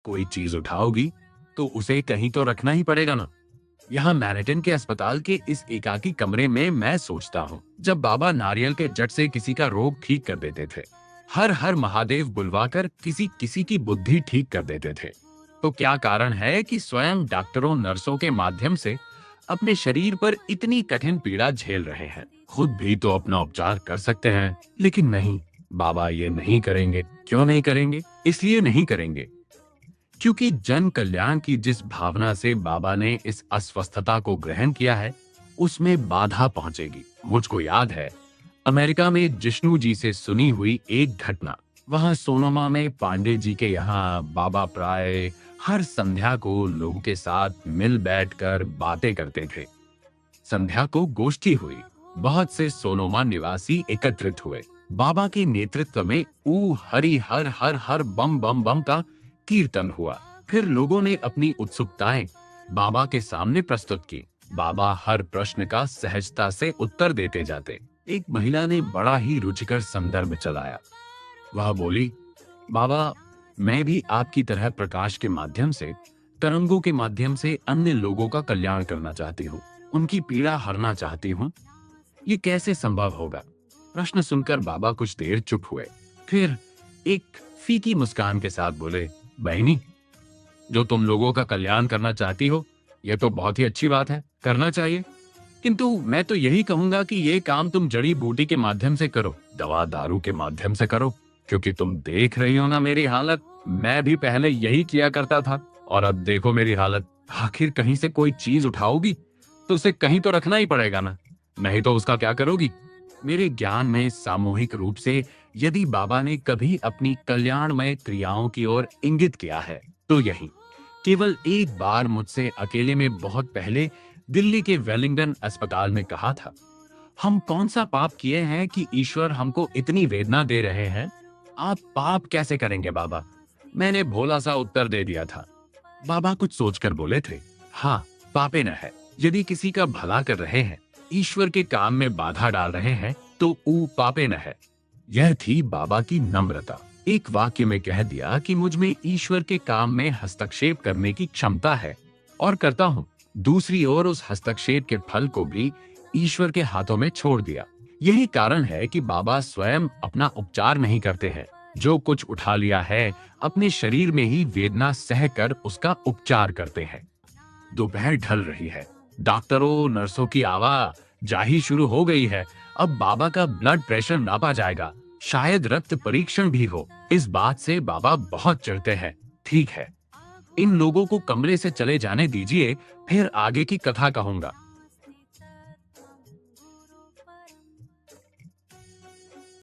कोई चीज उठाओगी तो उसे कहीं तो रखना ही पड़ेगा ना। यहाँ मैनहट्टन के अस्पताल के इस एकाकी कमरे में मैं सोचता हूँ, जब बाबा नारियल के जट से किसी का रोग ठीक कर देते थे, हर हर महादेव बुलवाकर किसी किसी की बुद्धि ठीक कर देते थे, तो क्या कारण है कि स्वयं डॉक्टरों नर्सों के माध्यम से अपने शरीर पर इतनी कठिन पीड़ा झेल रहे हैं। खुद भी तो अपना उपचार कर सकते हैं, लेकिन नहीं, बाबा ये नहीं करेंगे। क्यों नहीं करेंगे? इसलिए नहीं करेंगे क्योंकि जन कल्याण की जिस भावना से बाबा ने इस अस्वस्थता को ग्रहण किया है, उसमें बाधा पहुंचेगी। मुझको याद है अमेरिका में जिष्णु जी से सुनी हुई एक घटना। वहां सोनोमा में पांडे जी के यहाँ बाबा प्राय हर संध्या को लोगों के साथ मिल बैठकर बातें करते थे। संध्या को गोष्ठी हुई, बहुत से सोनोमा निवासी एकत्रित हुए। बाबा के नेतृत्व में ऊ हरि हर हर हर बम बम बम का कीर्तन हुआ। फिर लोगों ने अपनी उत्सुकताएं बाबा के सामने प्रस्तुत की। बाबा हर प्रश्न का सहजता से उत्तर देते जाते। एक महिला ने बड़ा ही रुचिकर संदर्भ चलाया। वह बोली, बाबा, मैं भी आपकी तरह प्रकाश के माध्यम से, तरंगों के माध्यम से अन्य लोगों का कल्याण करना चाहती हूँ, उनकी पीड़ा हरना चाहती हूँ। ये कैसे संभव होगा? प्रश्न सुनकर बाबा कुछ देर चुप हुए, फिर एक फीकी मुस्कान के साथ बोले, बहनी, जो तुम लोगों का कल्याण करना चाहती हो, यह तो बहुत ही अच्छी बात है, करना चाहिए। किंतु मैं तो यही कहूंगा कि ये काम तुम जड़ी बूटी के माध्यम से करो, दवा दारू के माध्यम से करो, क्योंकि तुम देख रही हो ना मेरी हालत। मैं भी पहले यही किया करता था और अब देखो मेरी हालत। आखिर कहीं से कोई चीज उठाओगी तो उसे कहीं तो रखना ही पड़ेगा ना, नहीं तो उसका क्या करोगी? मेरे ज्ञान में सामूहिक रूप से यदि बाबा ने कभी अपनी कल्याणमय क्रियाओं की ओर इंगित किया है तो यही। केवल एक बार मुझसे अकेले में बहुत पहले दिल्ली के वेलिंगटन अस्पताल में कहा था, हम कौन सा पाप किए हैं कि ईश्वर हमको इतनी वेदना दे रहे हैं? आप पाप कैसे करेंगे बाबा? मैंने भोला सा उत्तर दे दिया था। बाबा कुछ सोचकर बोले थे, हाँ, पापे न है। यदि किसी का भला कर रहे हैं, ईश्वर के काम में बाधा डाल रहे हैं, तो ऊ पापे न है। यह थी बाबा की नम्रता। एक वाक्य में कह दिया कि मुझ में ईश्वर के काम में हस्तक्षेप करने की क्षमता है और करता हूँ। दूसरी ओर उस हस्तक्षेप के फल को भी ईश्वर के हाथों में छोड़ दिया। यही कारण है कि बाबा स्वयं अपना उपचार नहीं करते हैं। जो कुछ उठा लिया है, अपने शरीर में ही वेदना सहकर उसका उपचार करते हैं। दोपहर ढल रही है। डॉक्टरों नर्सों की आवाजाही शुरू हो गई है। अब बाबा का ब्लड प्रेशर नापा जाएगा, शायद रक्त परीक्षण भी हो। इस बात से बाबा बहुत चिढ़ते हैं। ठीक है, इन लोगों को कमरे से चले जाने दीजिए, फिर आगे की कथा कहूंगा।